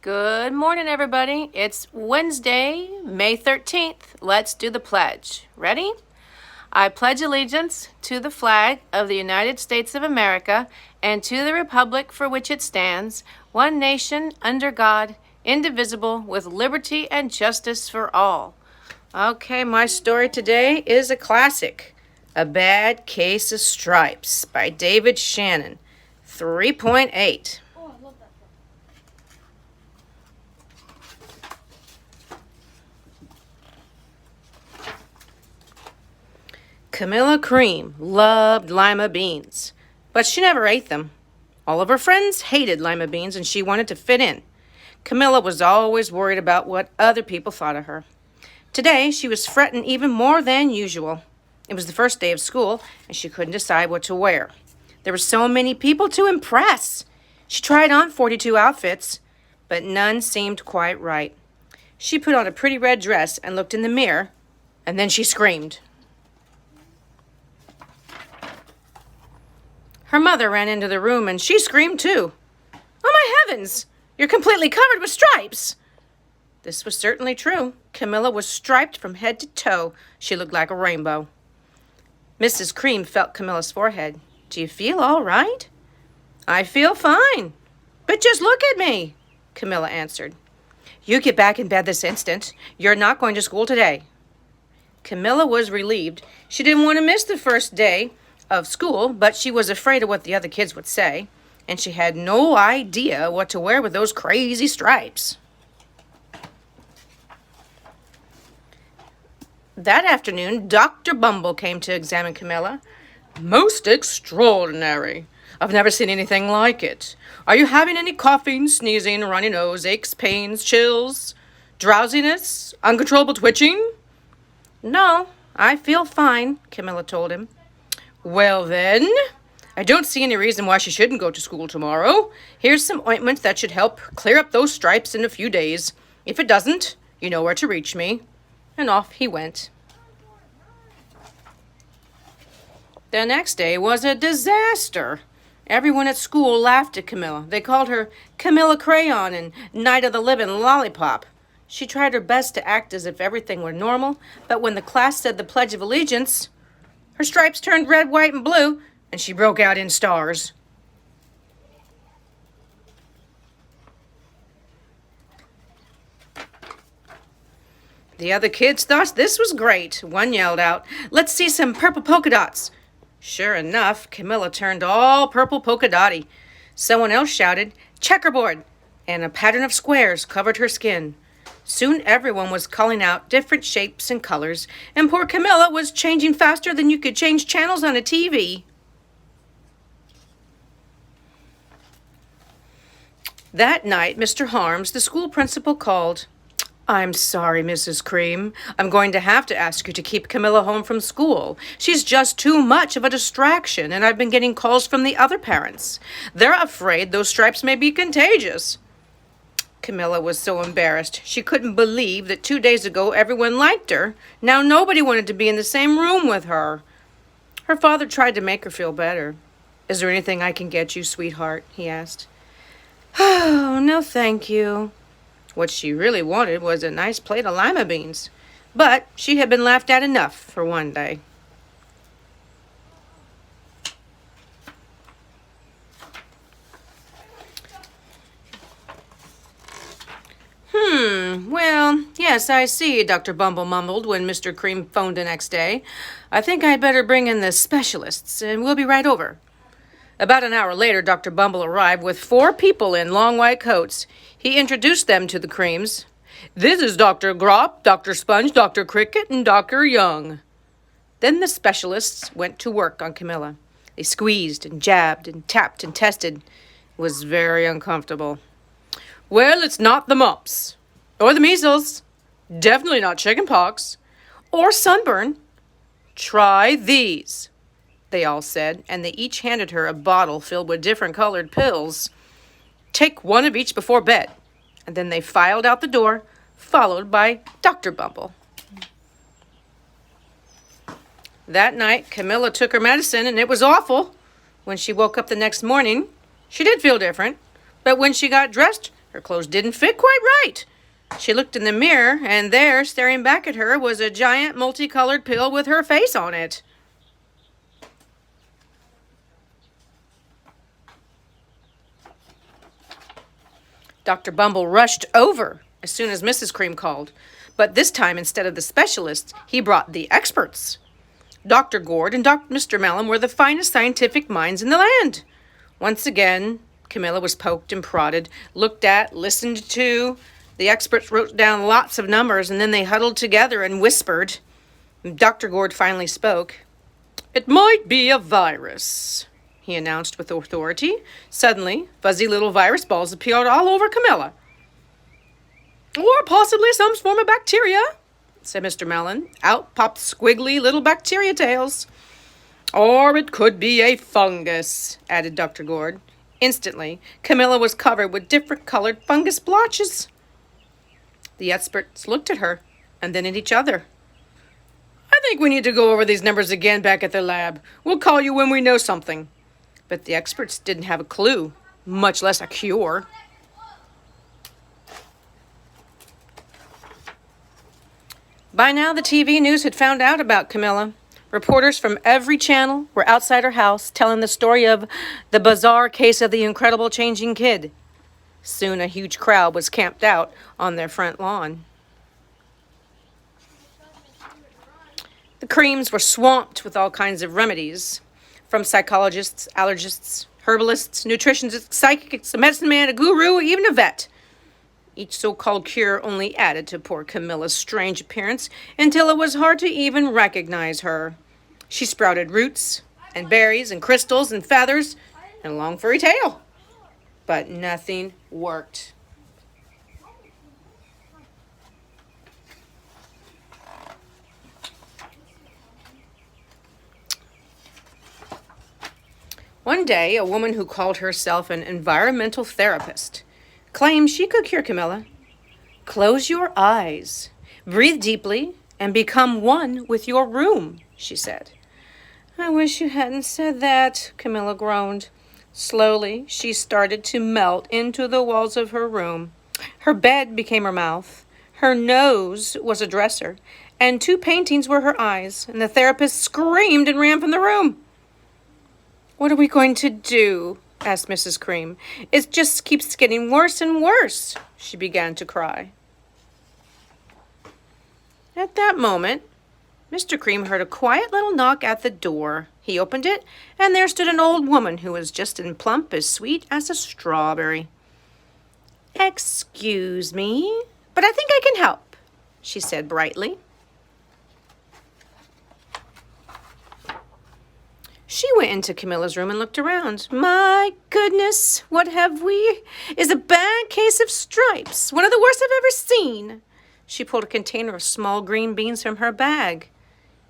Good morning, everybody. It's Wednesday, May 13th. Let's do the pledge. Ready? I pledge allegiance to the flag of the United States of America and to the republic for which it stands, one nation, under God, indivisible, with liberty and justice for all. Okay, my story today is a classic, A Bad Case of Stripes by David Shannon, 3.8. Camilla Cream loved lima beans, but she never ate them. All of her friends hated lima beans and she wanted to fit in. Camilla was always worried about what other people thought of her. Today, she was fretting even more than usual. It was the first day of school and she couldn't decide what to wear. There were so many people to impress. She tried on 42 outfits, but none seemed quite right. She put on a pretty red dress and looked in the mirror, and then she screamed. Her mother ran into the room and she screamed too. "Oh my heavens! You're completely covered with stripes!" This was certainly true. Camilla was striped from head to toe. She looked like a rainbow. Mrs. Cream felt Camilla's forehead. "Do you feel all right?" "I feel fine. But just look at me," Camilla answered. "You get back in bed this instant. You're not going to school today." Camilla was relieved. She didn't want to miss the first day of school, but she was afraid of what the other kids would say, and she had no idea what to wear with those crazy stripes. That afternoon, Dr. Bumble came to examine Camilla. "Most extraordinary. I've never seen anything like it. Are you having any coughing, sneezing, runny nose, aches, pains, chills, drowsiness, uncontrollable twitching?" "No, I feel fine," Camilla told him. "Well then, I don't see any reason why she shouldn't go to school tomorrow. Here's some ointment that should help clear up those stripes in a few days. If it doesn't, you know where to reach me." And off he went. The next day was a disaster. Everyone at school laughed at Camilla. They called her Camilla Crayon and Night of the Living Lollipop. She tried her best to act as if everything were normal, but when the class said the Pledge of Allegiance, her stripes turned red, white, and blue, and she broke out in stars. The other kids thought this was great. One yelled out, "Let's see some purple polka dots." Sure enough, Camilla turned all purple polka dotty. Someone else shouted, "Checkerboard," and a pattern of squares covered her skin. Soon everyone was calling out different shapes and colors, and poor Camilla was changing faster than you could change channels on a TV. That night, Mr. Harms, the school principal, called. "I'm sorry, Mrs. Cream. I'm going to have to ask you to keep Camilla home from school. She's just too much of a distraction, and I've been getting calls from the other parents. They're afraid those stripes may be contagious." Camilla was so embarrassed. She couldn't believe that 2 days ago everyone liked her. Now nobody wanted to be in the same room with her. Her father tried to make her feel better. "Is there anything I can get you, sweetheart?" he asked. "Oh, no, thank you." What she really wanted was a nice plate of lima beans. But she had been laughed at enough for one day. Well, yes, I see," Dr. Bumble mumbled when Mr. Cream phoned the next day. "I think I'd better bring in the specialists, and we'll be right over." About an hour later, Dr. Bumble arrived with 4 people in long white coats. He introduced them to the Creams. "This is Dr. Grop, Dr. Sponge, Dr. Cricket, and Dr. Young." Then the specialists went to work on Camilla. They squeezed and jabbed and tapped and tested. It was very uncomfortable. "Well, it's not the mumps, or the measles, definitely not chickenpox, or sunburn. Try these," they all said, and they each handed her a bottle filled with different colored pills. "Take one of each before bed." And then they filed out the door, followed by Dr. Bumble. That night, Camilla took her medicine, and it was awful. When she woke up the next morning, she did feel different, but when she got dressed, Her clothes didn't fit quite right. She looked in the mirror, and there, staring back at her, was a giant multicolored pill with her face on it. Dr. Bumble rushed over as soon as Mrs. Cream called, but this time, instead of the specialists, he brought the experts. Dr. Gord and Mr. Mellon were the finest scientific minds in the land. Once again, Camilla was poked and prodded, looked at, listened to. The experts wrote down lots of numbers, and then they huddled together and whispered. Dr. Gord finally spoke. "It might be a virus," he announced with authority. Suddenly, fuzzy little virus balls appeared all over Camilla. "Or possibly some form of bacteria," said Mr. Mellon. Out popped squiggly little bacteria tails. "Or it could be a fungus," added Dr. Gord. Instantly, Camilla was covered with different colored fungus blotches. The experts looked at her and then at each other. "I think we need to go over these numbers again back at the lab. We'll call you when we know something." But the experts didn't have a clue, much less a cure. By now, the TV news had found out about Camilla. Reporters from every channel were outside her house telling the story of the bizarre case of the incredible changing kid. Soon a huge crowd was camped out on their front lawn. The Creams were swamped with all kinds of remedies, from psychologists, allergists, herbalists, nutritionists, psychics, a medicine man, a guru, even a vet. Each so-called cure only added to poor Camilla's strange appearance until it was hard to even recognize her. She sprouted roots and berries and crystals and feathers and a long furry tail. But nothing worked. One day, a woman who called herself an environmental therapist claimed she could cure Camilla. "Close your eyes, breathe deeply, and become one with your room," she said. "I wish you hadn't said that," Camilla groaned. Slowly, she started to melt into the walls of her room. Her bed became her mouth. Her nose was a dresser, and 2 paintings were her eyes, and the therapist screamed and ran from the room. "What are we going to do?" asked Mrs. Cream. "It just keeps getting worse and worse." She began to cry. At that moment, Mr. Cream heard a quiet little knock at the door. He opened it, and there stood an old woman who was just as plump, as sweet as a strawberry. "Excuse me, but I think I can help," she said brightly. She went into Camilla's room and looked around. "My goodness, what have we? Is a bad case of stripes, one of the worst I've ever seen." She pulled a container of small green beans from her bag.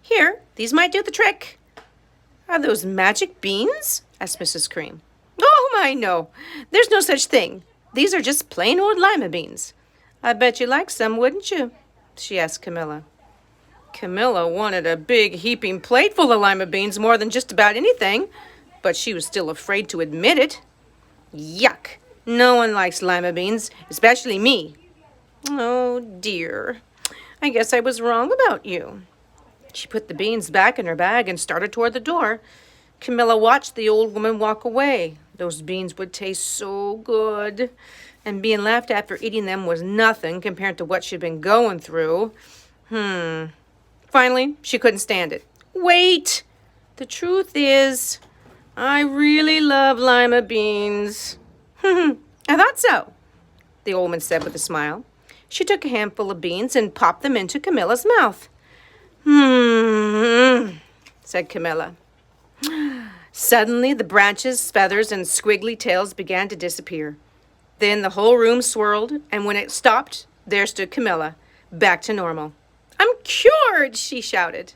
"Here, these might do the trick." "Are those magic beans?" asked Mrs. Cream. "Oh, my, no. There's no such thing. These are just plain old lima beans. I bet you'd like some, wouldn't you?" she asked Camilla. Camilla wanted a big heaping plate full of lima beans more than just about anything, but she was still afraid to admit it. "Yuck! No one likes lima beans, especially me." "Oh, dear. I guess I was wrong about you." She put the beans back in her bag and started toward the door. Camilla watched the old woman walk away. Those beans would taste so good, and being laughed at for eating them was nothing compared to what she'd been going through. Finally, she couldn't stand it. "Wait! The truth is, I really love lima beans." "I thought so," the old woman said with a smile. She took a handful of beans and popped them into Camilla's mouth. Said Camilla. Suddenly, the branches, feathers, and squiggly tails began to disappear. Then the whole room swirled, and when it stopped, there stood Camilla, back to normal. "I'm cured!" she shouted.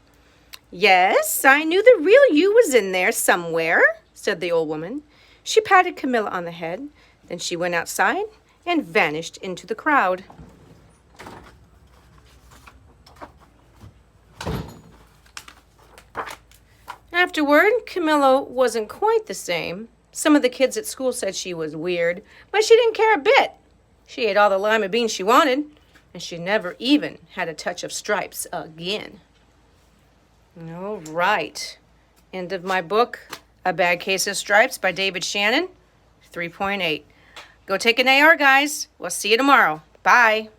"Yes, I knew the real you was in there somewhere," said the old woman. She patted Camilla on the head, then she went outside and vanished into the crowd. Afterward, Camilla wasn't quite the same. Some of the kids at school said she was weird, but she didn't care a bit. She ate all the lima beans she wanted, and she never even had a touch of stripes again. All right. End of my book, A Bad Case of Stripes by David Shannon, 3.8. Go take an AR, guys. We'll see you tomorrow. Bye.